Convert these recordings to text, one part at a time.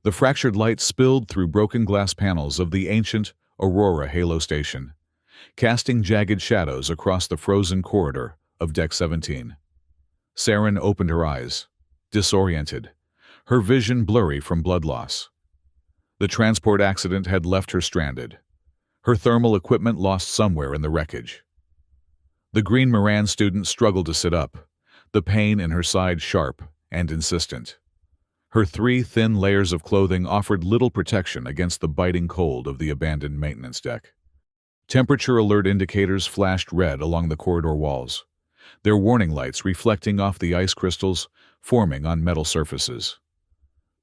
The fractured light spilled through broken glass panels of the ancient Aurora Halo station, casting jagged shadows across the frozen corridor of Deck 17. Saren opened her eyes, disoriented, her vision blurry from blood loss. The transport accident had left her stranded, her thermal equipment lost somewhere in the wreckage. The Green Moran student struggled to sit up, the pain in her side sharp and insistent. Her 3 thin layers of clothing offered little protection against the biting cold of the abandoned maintenance deck. Temperature alert indicators flashed red along the corridor walls, their warning lights reflecting off the ice crystals forming on metal surfaces.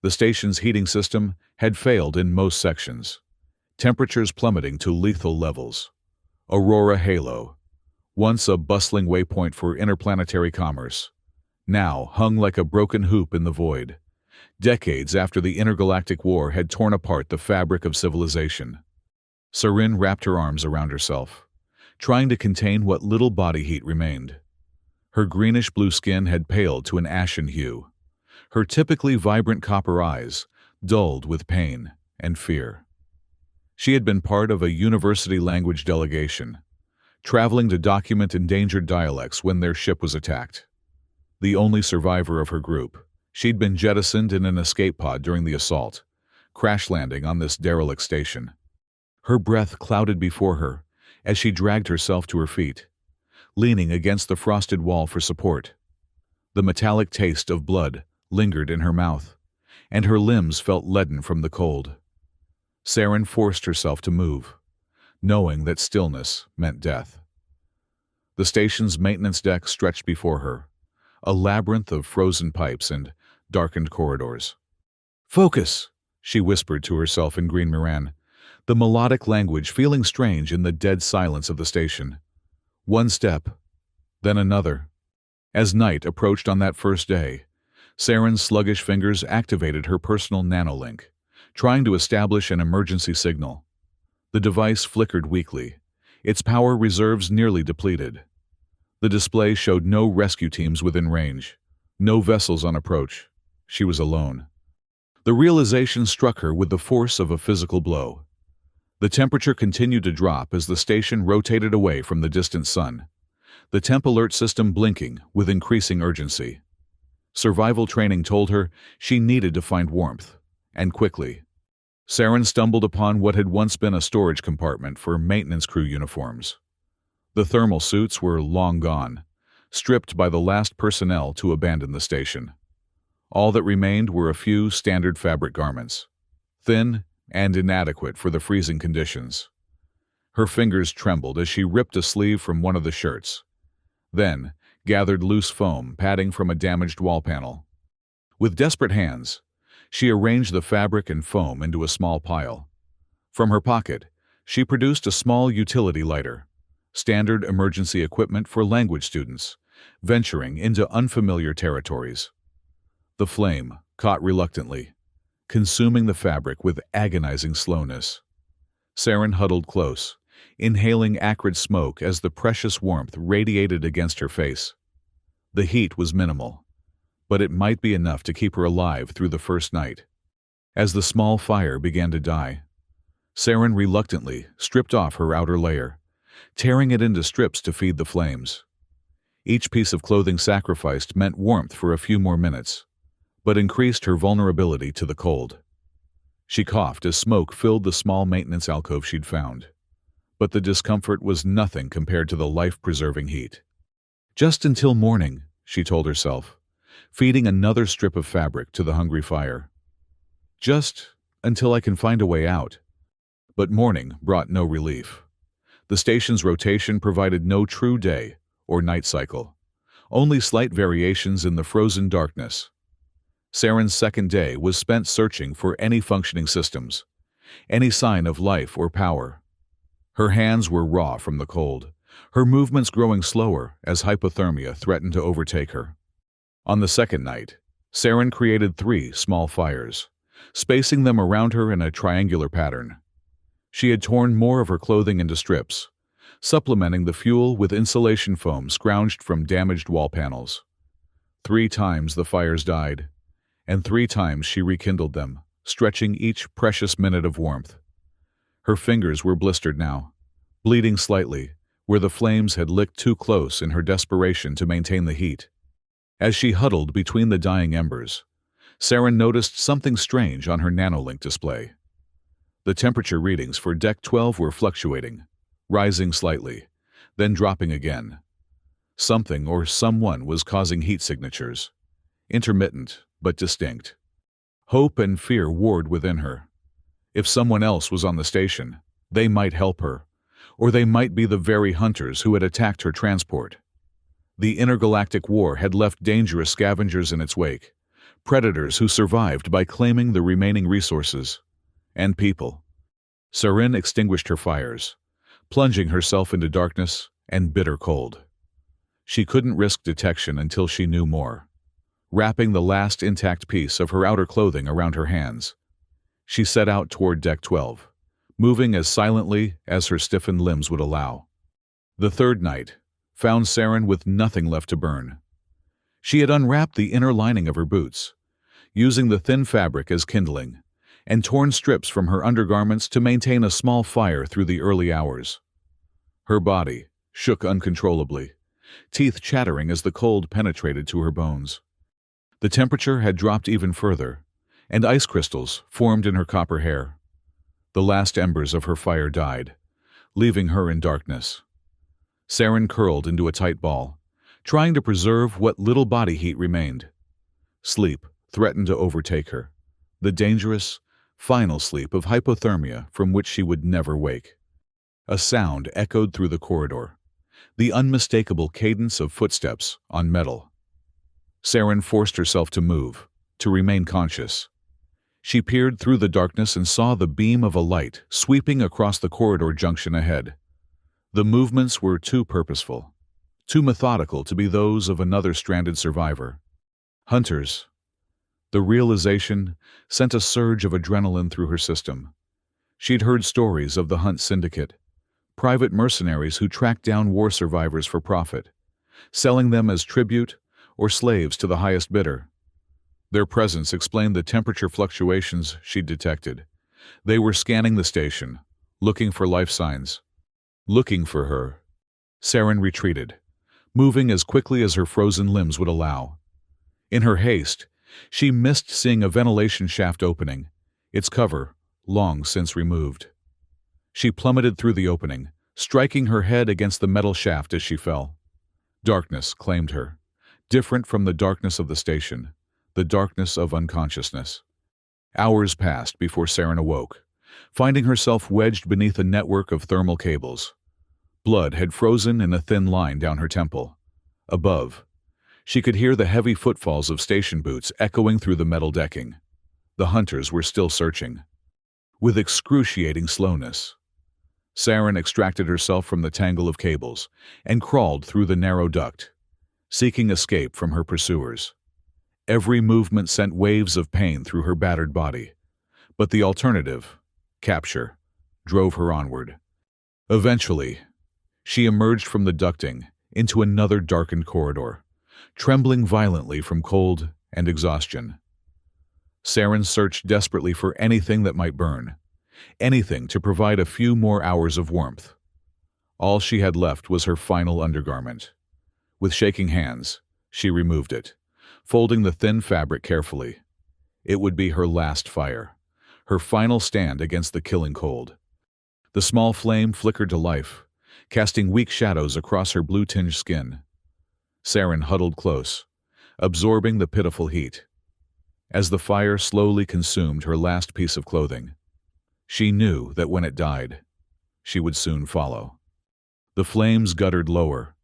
The station's heating system had failed in most sections, temperatures plummeting to lethal levels. Aurora Halo, once a bustling waypoint for interplanetary commerce, now hung like a broken hoop in the void, decades after the intergalactic war had torn apart the fabric of civilization. Saren wrapped her arms around herself, trying to contain what little body heat remained. Her greenish-blue skin had paled to an ashen hue, her typically vibrant copper eyes dulled with pain and fear. She had been part of a university language delegation, traveling to document endangered dialects when their ship was attacked. The only survivor of her group, she'd been jettisoned in an escape pod during the assault, crash-landing on this derelict station. Her breath clouded before her as she dragged herself to her feet, leaning against the frosted wall for support. The metallic taste of blood lingered in her mouth, and her limbs felt leaden from the cold. Saren forced herself to move, knowing that stillness meant death. The station's maintenance deck stretched before her, a labyrinth of frozen pipes and darkened corridors. "Focus," she whispered to herself in Green Moran, the melodic language feeling strange in the dead silence of the station. One step, then another. As night approached on that first day, Saren's sluggish fingers activated her personal nanolink, trying to establish an emergency signal. The device flickered weakly, its power reserves nearly depleted. The display showed no rescue teams within range, no vessels on approach. She was alone. The realization struck her with the force of a physical blow. The temperature continued to drop as the station rotated away from the distant sun, the temp alert system blinking with increasing urgency. Survival training told her she needed to find warmth, and quickly. Saren stumbled upon what had once been a storage compartment for maintenance crew uniforms. The thermal suits were long gone, stripped by the last personnel to abandon the station. All that remained were a few standard fabric garments, thin and inadequate for the freezing conditions. Her fingers trembled as she ripped a sleeve from one of the shirts, then gathered loose foam padding from a damaged wall panel. With desperate hands, she arranged the fabric and foam into a small pile. From her pocket, she produced a small utility lighter, standard emergency equipment for language students, venturing into unfamiliar territories. The flame caught reluctantly, consuming the fabric with agonizing slowness. Saren huddled close, inhaling acrid smoke as the precious warmth radiated against her face. The heat was minimal, but it might be enough to keep her alive through the first night. As the small fire began to die, Saren reluctantly stripped off her outer layer, tearing it into strips to feed the flames. Each piece of clothing sacrificed meant warmth for a few more minutes, but increased her vulnerability to the cold. She coughed as smoke filled the small maintenance alcove she'd found, but the discomfort was nothing compared to the life-preserving heat. Just until morning, she told herself, feeding another strip of fabric to the hungry fire. Just until I can find a way out. But morning brought no relief. The station's rotation provided no true day or night cycle, only slight variations in the frozen darkness. Saren's second day was spent searching for any functioning systems, any sign of life or power. Her hands were raw from the cold, her movements growing slower as hypothermia threatened to overtake her. On the second night, Saren created 3 small fires, spacing them around her in a triangular pattern. She had torn more of her clothing into strips, supplementing the fuel with insulation foam scrounged from damaged wall panels. 3 times the fires died, and 3 times she rekindled them, stretching each precious minute of warmth. Her fingers were blistered now, bleeding slightly, where the flames had licked too close in her desperation to maintain the heat. As she huddled between the dying embers, Saren noticed something strange on her nanolink display. The temperature readings for Deck 12 were fluctuating, rising slightly, then dropping again. Something or someone was causing heat signatures, intermittent but distinct. Hope and fear warred within her. If someone else was on the station, they might help her, or they might be the very hunters who had attacked her transport. The intergalactic war had left dangerous scavengers in its wake, predators who survived by claiming the remaining resources, and people. Saren extinguished her fires, plunging herself into darkness and bitter cold. She couldn't risk detection until she knew more. Wrapping the last intact piece of her outer clothing around her hands, she set out toward Deck 12, moving as silently as her stiffened limbs would allow. The third night found Saren with nothing left to burn. She had unwrapped the inner lining of her boots, using the thin fabric as kindling, and torn strips from her undergarments to maintain a small fire through the early hours. Her body shook uncontrollably, teeth chattering as the cold penetrated to her bones. The temperature had dropped even further, and ice crystals formed in her copper hair. The last embers of her fire died, leaving her in darkness. Saren curled into a tight ball, trying to preserve what little body heat remained. Sleep threatened to overtake her, the dangerous, final sleep of hypothermia from which she would never wake. A sound echoed through the corridor, the unmistakable cadence of footsteps on metal. Saren forced herself to move, to remain conscious. She peered through the darkness and saw the beam of a light sweeping across the corridor junction ahead. The movements were too purposeful, too methodical to be those of another stranded survivor. Hunters. The realization sent a surge of adrenaline through her system. She'd heard stories of the Hunt Syndicate, private mercenaries who tracked down war survivors for profit, selling them as tribute or slaves to the highest bidder. Their presence explained the temperature fluctuations she'd detected. They were scanning the station, looking for life signs. Looking for her. Saren retreated, moving as quickly as her frozen limbs would allow. In her haste, she missed seeing a ventilation shaft opening, its cover long since removed. She plummeted through the opening, striking her head against the metal shaft as she fell. Darkness claimed her, different from the darkness of the station, the darkness of unconsciousness. Hours passed before Saren awoke, finding herself wedged beneath a network of thermal cables. Blood had frozen in a thin line down her temple. Above, she could hear the heavy footfalls of station boots echoing through the metal decking. The hunters were still searching. With excruciating slowness, Saren extracted herself from the tangle of cables and crawled through the narrow duct, seeking escape from her pursuers. Every movement sent waves of pain through her battered body, but the alternative, capture, drove her onward. Eventually, she emerged from the ducting into another darkened corridor, trembling violently from cold and exhaustion. Saren searched desperately for anything that might burn, anything to provide a few more hours of warmth. All she had left was her final undergarment. With shaking hands, she removed it, folding the thin fabric carefully. It would be her last fire, her final stand against the killing cold. The small flame flickered to life, casting weak shadows across her blue-tinged skin. Saren huddled close, absorbing the pitiful heat. As the fire slowly consumed her last piece of clothing, she knew that when it died, she would soon follow. The flames guttered lower,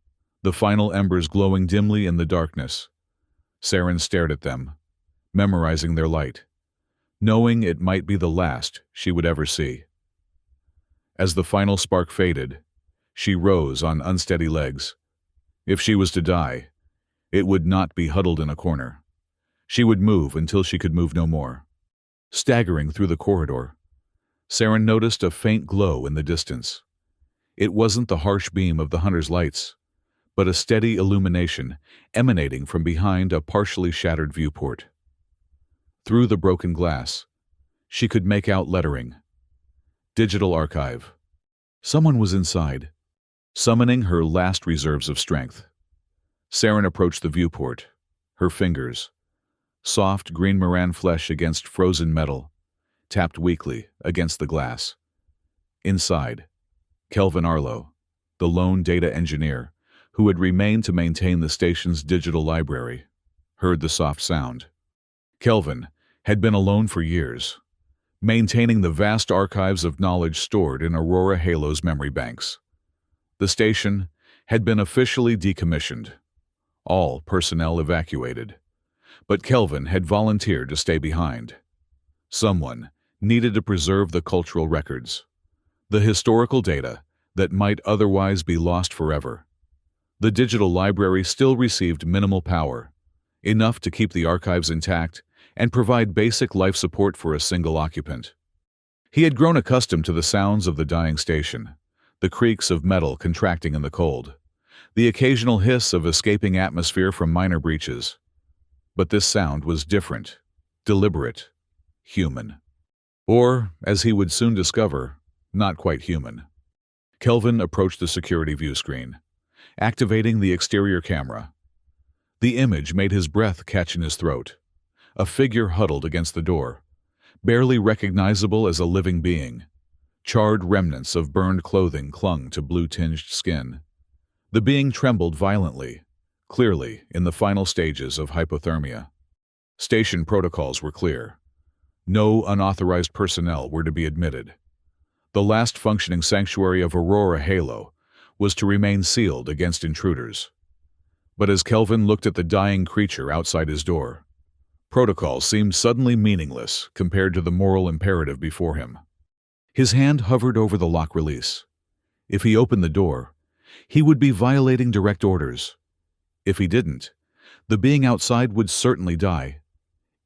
the final embers glowing dimly in the darkness. Saren stared at them, memorizing their light, knowing it might be the last she would ever see. As the final spark faded, she rose on unsteady legs. If she was to die, it would not be huddled in a corner. She would move until she could move no more. Staggering through the corridor, Saren noticed a faint glow in the distance. It wasn't the harsh beam of the hunter's lights, but a steady illumination emanating from behind a partially shattered viewport. Through the broken glass, She could make out lettering. Digital archive. Someone was inside, summoning her last reserves of strength. Saren approached the viewport. Her fingers, soft green Moran flesh against frozen metal, tapped weakly against the glass. Inside, Kelvin Arlo, the lone data engineer, who had remained to maintain the station's digital library, heard the soft sound. Kelvin had been alone for years, maintaining the vast archives of knowledge stored in Aurora Halo's memory banks. The station had been officially decommissioned, all personnel evacuated, but Kelvin had volunteered to stay behind. Someone needed to preserve the cultural records, the historical data that might otherwise be lost forever. The digital library still received minimal power, enough to keep the archives intact and provide basic life support for a single occupant. He had grown accustomed to the sounds of the dying station, the creaks of metal contracting in the cold, the occasional hiss of escaping atmosphere from minor breaches. But this sound was different, deliberate, human. Or, as he would soon discover, not quite human. Kelvin approached the security view screen, activating the exterior camera. The image made his breath catch in his throat. A figure huddled against the door, barely recognizable as a living being. Charred remnants of burned clothing clung to blue-tinged skin. The being trembled violently, clearly in the final stages of hypothermia. Station protocols were clear. No unauthorized personnel were to be admitted. The last functioning sanctuary of Aurora Halo was to remain sealed against intruders. But as Kelvin looked at the dying creature outside his door, protocol seemed suddenly meaningless compared to the moral imperative before him. His hand hovered over the lock release. If he opened the door, he would be violating direct orders. If he didn't, the being outside would certainly die.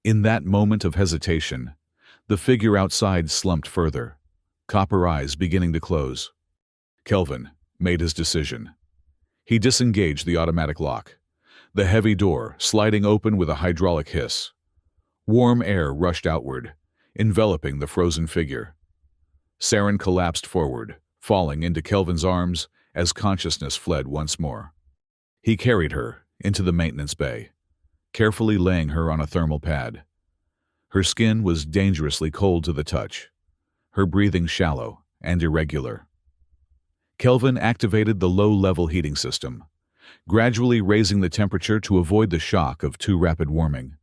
In that moment of hesitation, the figure outside slumped further, copper eyes beginning to close. Kelvin made his decision. He disengaged the automatic lock, the heavy door sliding open with a hydraulic hiss. Warm air rushed outward, enveloping the frozen figure. Saren collapsed forward, falling into Kelvin's arms as consciousness fled once more. He carried her into the maintenance bay, carefully laying her on a thermal pad. Her skin was dangerously cold to the touch, her breathing shallow and irregular. Kelvin activated the low-level heating system, gradually raising the temperature to avoid the shock of too rapid warming.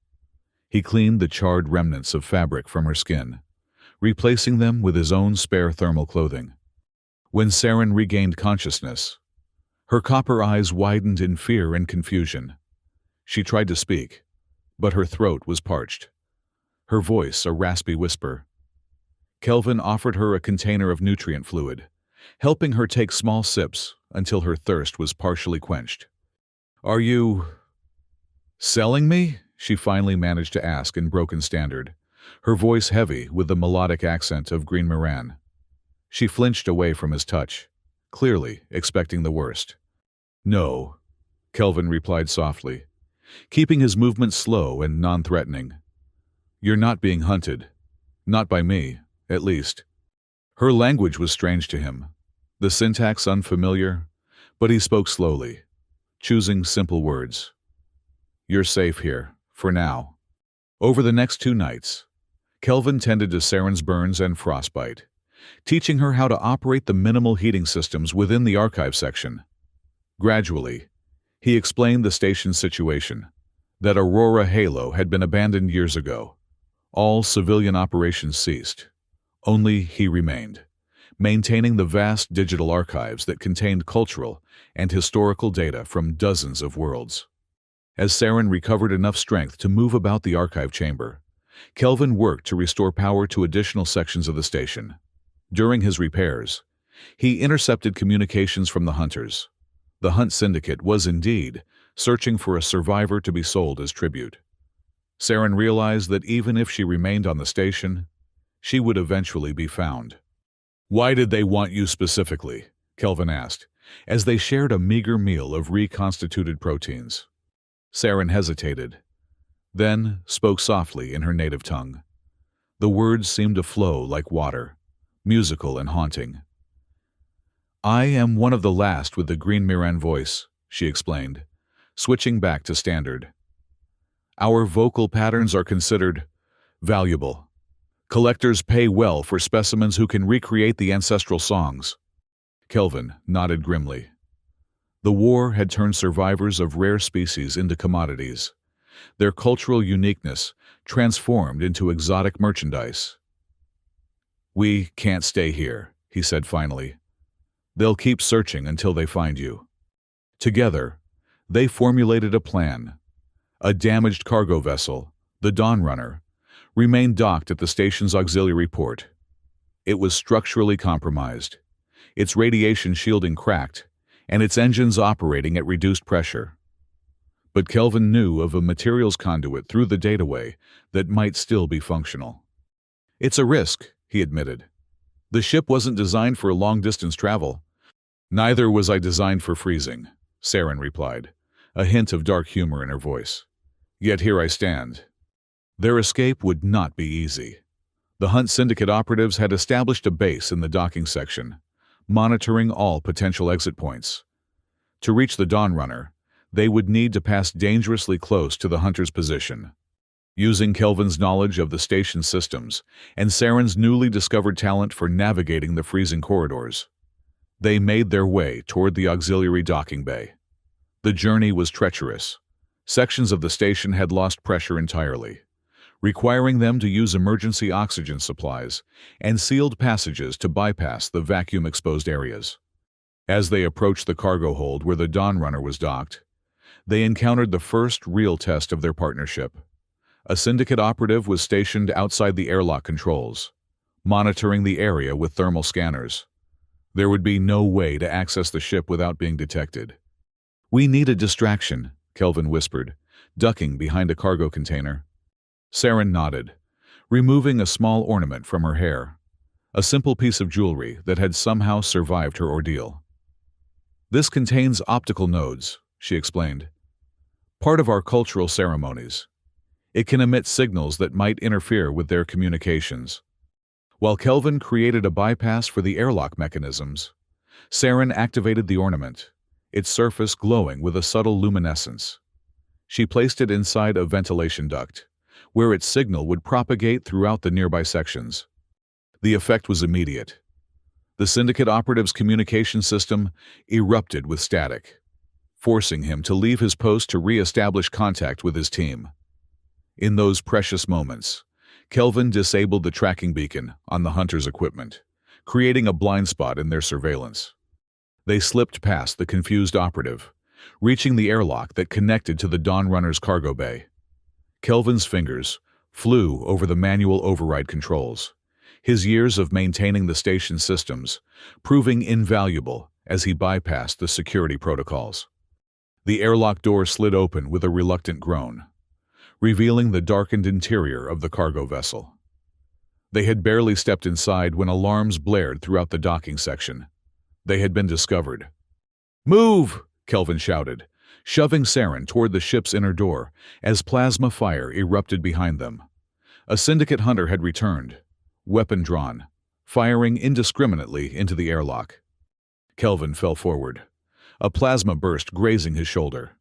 He cleaned the charred remnants of fabric from her skin, replacing them with his own spare thermal clothing. When Saren regained consciousness, her copper eyes widened in fear and confusion. She tried to speak, but her throat was parched, her voice a raspy whisper. Kelvin offered her a container of nutrient fluid, helping her take small sips until her thirst was partially quenched. "Are you selling me?" she finally managed to ask in broken standard, her voice heavy with the melodic accent of Green Moran. She flinched away from his touch, clearly expecting the worst. "No," Kelvin replied softly, keeping his movements slow and non-threatening. "You're not being hunted. Not by me, at least." Her language was strange to him, the syntax unfamiliar, but he spoke slowly, choosing simple words. "You're safe here, for now." Over the next 2 nights, Kelvin tended to Saren's burns and frostbite, teaching her how to operate the minimal heating systems within the archive section. Gradually, he explained the station's situation, that Aurora Halo had been abandoned years ago. All civilian operations ceased. Only he remained, maintaining the vast digital archives that contained cultural and historical data from dozens of worlds. As Saren recovered enough strength to move about the archive chamber, Kelvin worked to restore power to additional sections of the station. During his repairs, he intercepted communications from the hunters. The Hunt Syndicate was indeed searching for a survivor to be sold as tribute. Saren realized that even if she remained on the station, she would eventually be found. "Why did they want you specifically?" Kelvin asked, as they shared a meager meal of reconstituted proteins. Saren hesitated, then spoke softly in her native tongue. The words seemed to flow like water, musical and haunting. "I am one of the last with the green Miran voice," she explained, switching back to standard. "Our vocal patterns are considered valuable. Collectors pay well for specimens who can recreate the ancestral songs." Kelvin nodded grimly. The war had turned survivors of rare species into commodities, their cultural uniqueness transformed into exotic merchandise. "We can't stay here," he said finally. "They'll keep searching until they find you." Together, they formulated a plan. A damaged cargo vessel, the Dawn Runner, remained docked at the station's auxiliary port. It was structurally compromised, its radiation shielding cracked, and its engines operating at reduced pressure. But Kelvin knew of a materials conduit through the dataway that might still be functional. "It's a risk," he admitted. "The ship wasn't designed for long-distance travel." "Neither was I designed for freezing," Saren replied, a hint of dark humor in her voice. "Yet here I stand." Their escape would not be easy. The Hunt Syndicate operatives had established a base in the docking section, monitoring all potential exit points. To reach the Dawn Runner, they would need to pass dangerously close to the Hunter's position. Using Kelvin's knowledge of the station systems and Saren's newly discovered talent for navigating the freezing corridors, they made their way toward the auxiliary docking bay. The journey was treacherous. Sections of the station had lost pressure entirely, requiring them to use emergency oxygen supplies and sealed passages to bypass the vacuum-exposed areas. As they approached the cargo hold where the Dawn Runner was docked, they encountered the first real test of their partnership. A Syndicate operative was stationed outside the airlock controls, monitoring the area with thermal scanners. There would be no way to access the ship without being detected. "We need a distraction," Kelvin whispered, ducking behind a cargo container. Saren nodded, removing a small ornament from her hair, a simple piece of jewelry that had somehow survived her ordeal. "This contains optical nodes," she explained. "Part of our cultural ceremonies. It can emit signals that might interfere with their communications." While Kelvin created a bypass for the airlock mechanisms, Saren activated the ornament, its surface glowing with a subtle luminescence. She placed it inside a ventilation duct, where its signal would propagate throughout the nearby sections. The effect was immediate. The Syndicate operative's communication system erupted with static, forcing him to leave his post to re-establish contact with his team. In those precious moments, Kelvin disabled the tracking beacon on the Hunter's equipment, creating a blind spot in their surveillance. They slipped past the confused operative, reaching the airlock that connected to the Dawn Runner's cargo bay. Kelvin's fingers flew over the manual override controls, his years of maintaining the station systems proving invaluable as he bypassed the security protocols. The airlock door slid open with a reluctant groan, revealing the darkened interior of the cargo vessel. They had barely stepped inside when alarms blared throughout the docking section. They had been discovered. "Move!" Kelvin shouted, shoving Saren toward the ship's inner door as plasma fire erupted behind them. A Syndicate hunter had returned, weapon drawn, firing indiscriminately into the airlock. Kelvin fell forward, a plasma burst grazing his shoulder.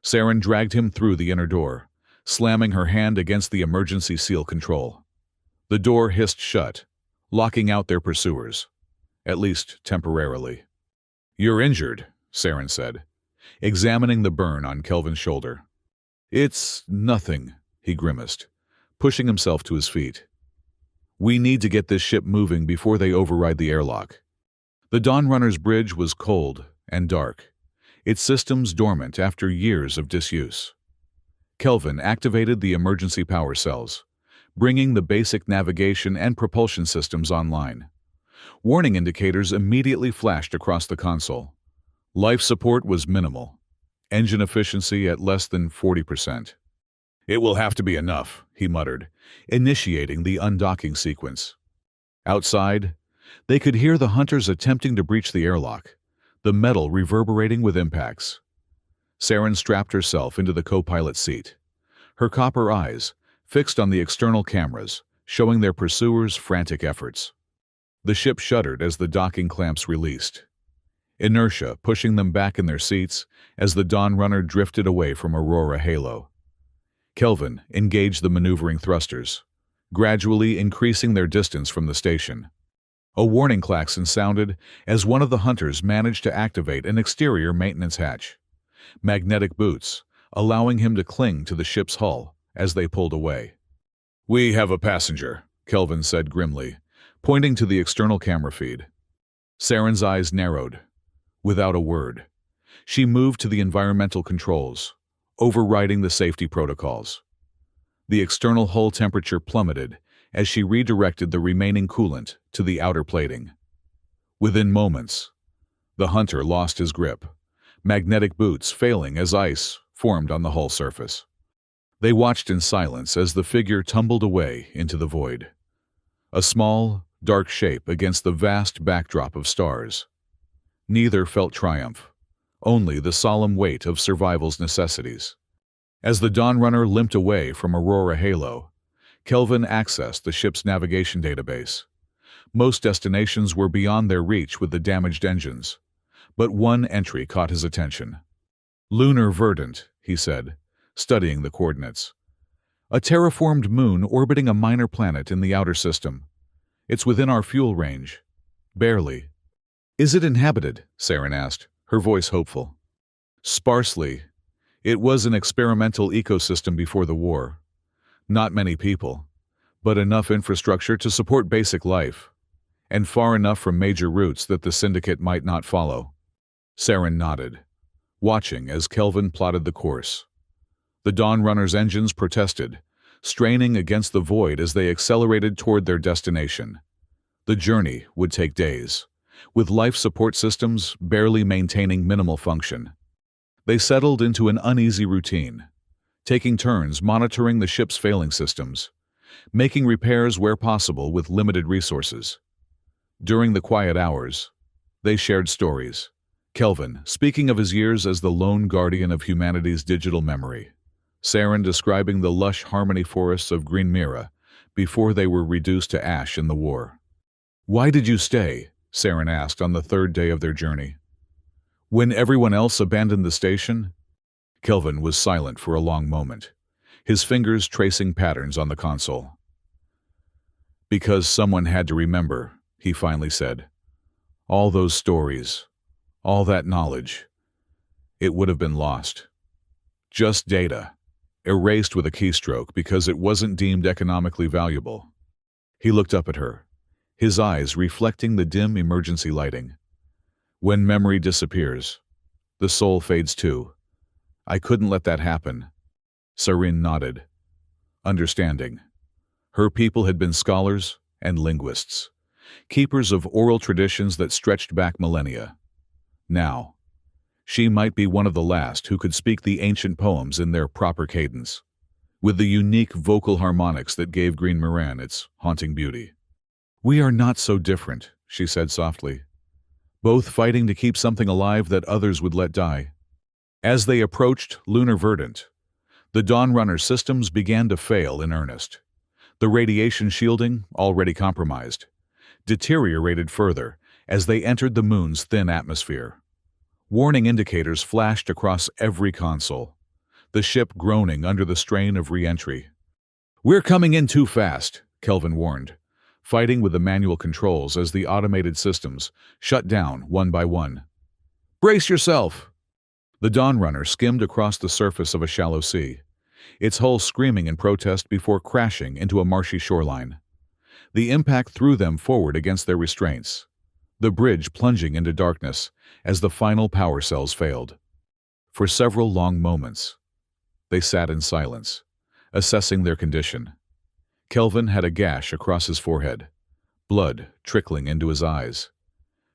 Saren dragged him through the inner door, slamming her hand against the emergency seal control. The door hissed shut, locking out their pursuers, at least temporarily. "You're injured," Saren said, examining the burn on Kelvin's shoulder. "It's nothing," he grimaced, pushing himself to his feet. "We need to get this ship moving before they override the airlock." The Dawn Runner's bridge was cold and dark, its systems dormant after years of disuse. Kelvin activated the emergency power cells, bringing the basic navigation and propulsion systems online. Warning indicators immediately flashed across the console. Life support was minimal, engine efficiency at less than 40%. "It will have to be enough," he muttered, initiating the undocking sequence. Outside, they could hear the hunters attempting to breach the airlock, the metal reverberating with impacts. Saren strapped herself into the co-pilot seat, her copper eyes fixed on the external cameras, showing their pursuers' frantic efforts. The ship shuddered as the docking clamps released, inertia pushing them back in their seats as the Dawn Runner drifted away from Aurora Halo. Kelvin engaged the maneuvering thrusters, gradually increasing their distance from the station. A warning klaxon sounded as one of the hunters managed to activate an exterior maintenance hatch. Magnetic boots, allowing him to cling to the ship's hull as they pulled away. "We have a passenger," Kelvin said grimly, pointing to the external camera feed. Saren's eyes narrowed. Without a word, she moved to the environmental controls, overriding the safety protocols. The external hull temperature plummeted as she redirected the remaining coolant to the outer plating. Within moments, the hunter lost his grip, magnetic boots failing as ice formed on the hull surface. They watched in silence as the figure tumbled away into the void. A small, dark shape against the vast backdrop of stars. Neither felt triumph, only the solemn weight of survival's necessities. As the Dawn Runner limped away from Aurora Halo, Kelvin accessed the ship's navigation database. Most destinations were beyond their reach with the damaged engines, but one entry caught his attention. "Lunar Verdant," he said, studying the coordinates. "A terraformed moon orbiting a minor planet in the outer system. It's within our fuel range. Barely." "Is it inhabited?" Saren asked, her voice hopeful. "Sparsely. It was an experimental ecosystem before the war. Not many people, but enough infrastructure to support basic life, and far enough from major routes that the Syndicate might not follow." Saren nodded, watching as Kelvin plotted the course. The Dawn Runner's engines protested, straining against the void as they accelerated toward their destination. The journey would take days, with life support systems barely maintaining minimal function. They settled into an uneasy routine, taking turns monitoring the ship's failing systems, making repairs where possible with limited resources. During the quiet hours, they shared stories, Kelvin speaking of his years as the lone guardian of humanity's digital memory, Saren describing the lush harmony forests of Green Mira before they were reduced to ash in the war. "Why did you stay?" Saren asked on the third day of their journey. "When everyone else abandoned the station?" Kelvin was silent for a long moment, his fingers tracing patterns on the console. "Because someone had to remember," he finally said. "All those stories, all that knowledge, it would have been lost. Just data, erased with a keystroke because it wasn't deemed economically valuable." He looked up at her, his eyes reflecting the dim emergency lighting. "When memory disappears, the soul fades too. I couldn't let that happen." Saren nodded, understanding. Her people had been scholars and linguists, keepers of oral traditions that stretched back millennia. Now, she might be one of the last who could speak the ancient poems in their proper cadence, with the unique vocal harmonics that gave Green Moran its haunting beauty. "We are not so different," she said softly, "both fighting to keep something alive that others would let die." As they approached Lunar Verdant, the Dawn Runner systems began to fail in earnest. The radiation shielding, already compromised, deteriorated further as they entered the moon's thin atmosphere. Warning indicators flashed across every console, the ship groaning under the strain of re-entry. "We're coming in too fast," Kelvin warned, fighting with the manual controls as the automated systems shut down one by one. "Brace yourself!" The Dawn Runner skimmed across the surface of a shallow sea, its hull screaming in protest before crashing into a marshy shoreline. The impact threw them forward against their restraints, the bridge plunging into darkness as the final power cells failed. For several long moments, they sat in silence, assessing their condition. Kelvin had a gash across his forehead, blood trickling into his eyes.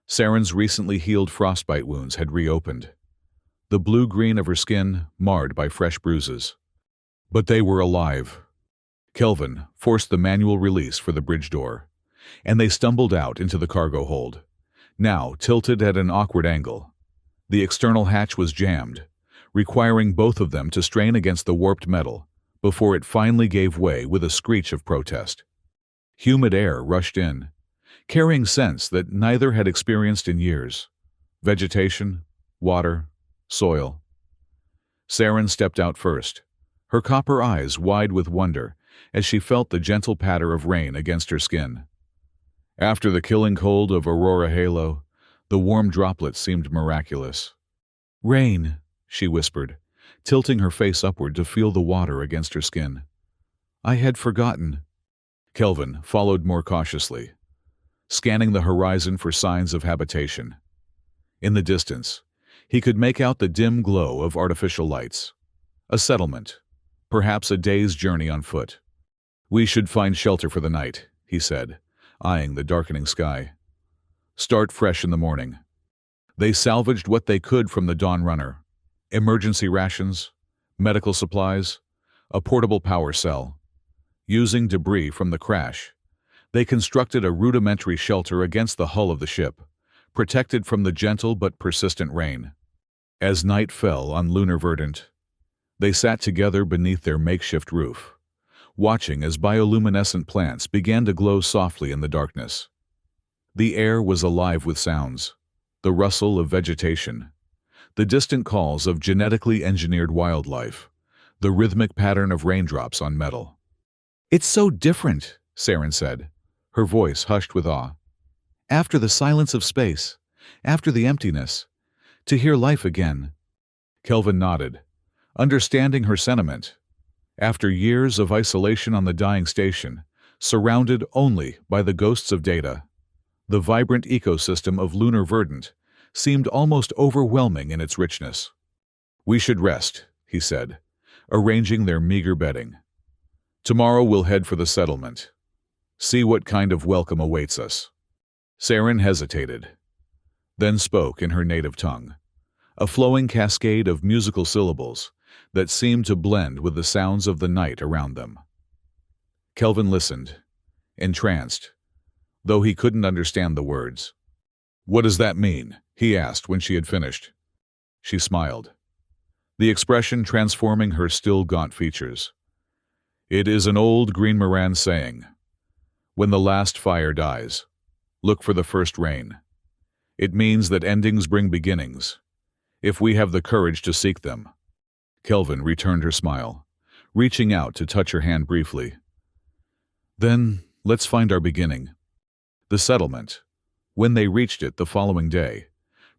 Saren's recently healed frostbite wounds had reopened, the blue-green of her skin marred by fresh bruises. But they were alive. Kelvin forced the manual release for the bridge door, and they stumbled out into the cargo hold, now tilted at an awkward angle. The external hatch was jammed, requiring both of them to strain against the warped metal before it finally gave way with a screech of protest. Humid air rushed in, carrying scents that neither had experienced in years. Vegetation, water, soil. Saren stepped out first, her copper eyes wide with wonder as she felt the gentle patter of rain against her skin. After the killing cold of Aurora Halo, the warm droplets seemed miraculous. "Rain," she whispered, tilting her face upward to feel the water against her skin. "I had forgotten." Kelvin followed more cautiously, scanning the horizon for signs of habitation. In the distance, he could make out the dim glow of artificial lights. A settlement, perhaps a day's journey on foot. "We should find shelter for the night," he said, eyeing the darkening sky. "Start fresh in the morning." They salvaged what they could from the dawn runner: emergency rations, medical supplies, a portable power cell. Using debris from the crash, they constructed a rudimentary shelter against the hull of the ship, protected from the gentle but persistent rain. As night fell on lunar Verdant, they sat together beneath their makeshift roof, watching as bioluminescent plants began to glow softly in the darkness. The air was alive with sounds: the rustle of vegetation, the distant calls of genetically engineered wildlife, the rhythmic pattern of raindrops on metal. "It's so different," Saren said, her voice hushed with awe. "After the silence of space, after the emptiness, to hear life again." Kelvin nodded, understanding her sentiment. After years of isolation on the dying station, surrounded only by the ghosts of data, the vibrant ecosystem of lunar Verdant seemed almost overwhelming in its richness. "We should rest," he said, arranging their meager bedding. "Tomorrow we'll head for the settlement. See what kind of welcome awaits us." Saren hesitated, then spoke in her native tongue, a flowing cascade of musical syllables that seemed to blend with the sounds of the night around them. Kelvin listened, entranced, though he couldn't understand the words. "What does that mean?" he asked when she had finished. She smiled, the expression transforming her still gaunt features. "It is an old Green Moran saying. When the last fire dies, look for the first rain. It means that endings bring beginnings, if we have the courage to seek them." Kelvin returned her smile, reaching out to touch her hand briefly. "Then let's find our beginning." The settlement, when they reached it the following day,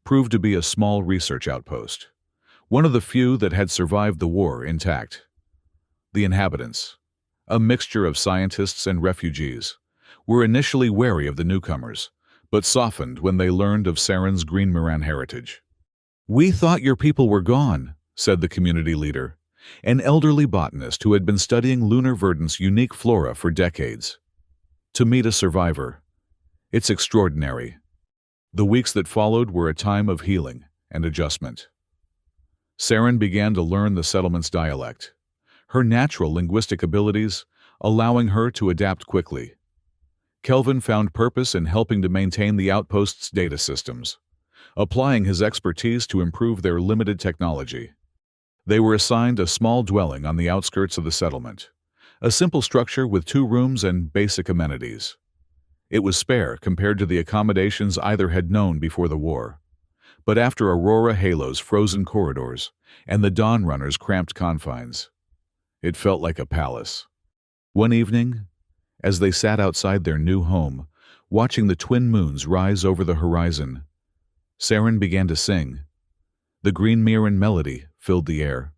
proved to be a small research outpost, one of the few that had survived the war intact. The inhabitants, a mixture of scientists and refugees, were initially wary of the newcomers, but softened when they learned of Saren's Green Moran heritage. "We thought your people were gone," said the community leader, an elderly botanist who had been studying lunar Verdant's unique flora for decades. "To meet a survivor, it's extraordinary." The weeks that followed were a time of healing and adjustment. Saren began to learn the settlement's dialect, her natural linguistic abilities allowing her to adapt quickly. Kelvin found purpose in helping to maintain the outpost's data systems, applying his expertise to improve their limited technology. They were assigned a small dwelling on the outskirts of the settlement, a simple structure with 2 rooms and basic amenities. It was spare compared to the accommodations either had known before the war, but after Aurora Halo's frozen corridors and the Dawn Runner's cramped confines, it felt like a palace. One evening, as they sat outside their new home, watching the twin moons rise over the horizon, Saren began to sing. The Green Moran melody filled the air,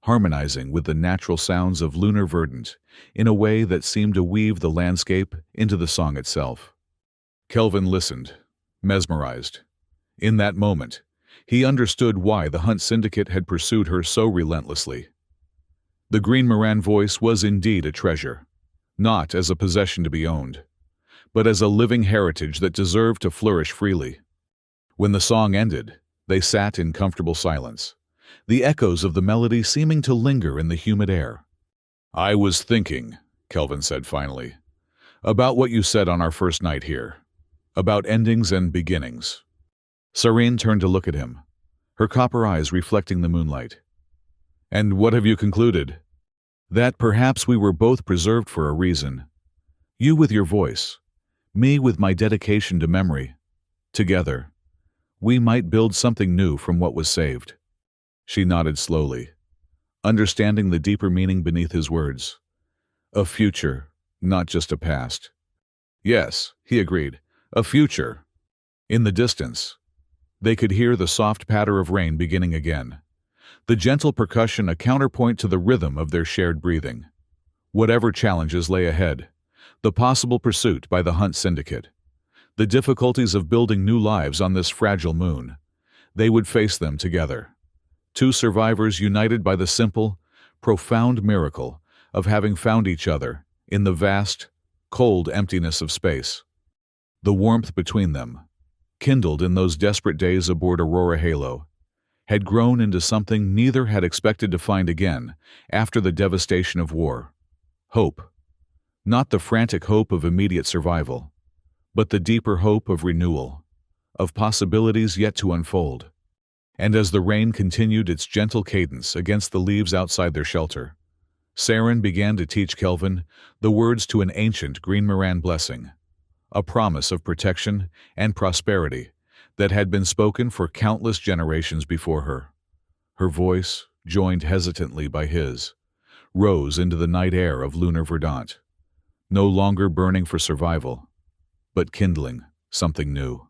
harmonizing with the natural sounds of lunar Verdant in a way that seemed to weave the landscape into the song itself. Kelvin listened, mesmerized. In that moment, he understood why the Hunt Syndicate had pursued her so relentlessly. The Green Moran voice was indeed a treasure, not as a possession to be owned, but as a living heritage that deserved to flourish freely. When the song ended, they sat in comfortable silence, the echoes of the melody seeming to linger in the humid air. "I was thinking," Kelvin said finally, "about what you said on our first night here, about endings and beginnings." Saren turned to look at him, her copper eyes reflecting the moonlight. "And what have you concluded?" "That perhaps we were both preserved for a reason. You with your voice, me with my dedication to memory. Together, we might build something new from what was saved. She nodded slowly, understanding the deeper meaning beneath his words. A future, not just a past. Yes, he agreed, a future. In the distance, they could hear the soft patter of rain beginning again, the gentle percussion a counterpoint to the rhythm of their shared breathing. Whatever challenges lay ahead, the possible pursuit by the Hunt Syndicate, the difficulties of building new lives on this fragile moon, they would face them together. Two survivors united by the simple, profound miracle of having found each other in the vast, cold emptiness of space. The warmth between them, kindled in those desperate days aboard Aurora Halo, had grown into something neither had expected to find again after the devastation of war. Hope. Not the frantic hope of immediate survival, but the deeper hope of renewal, of possibilities yet to unfold. And as the rain continued its gentle cadence against the leaves outside their shelter, Saren began to teach Kelvin the words to an ancient Green Moran blessing, a promise of protection and prosperity that had been spoken for countless generations before her. Her voice, joined hesitantly by his, rose into the night air of lunar Verdant, no longer burning for survival, but kindling something new.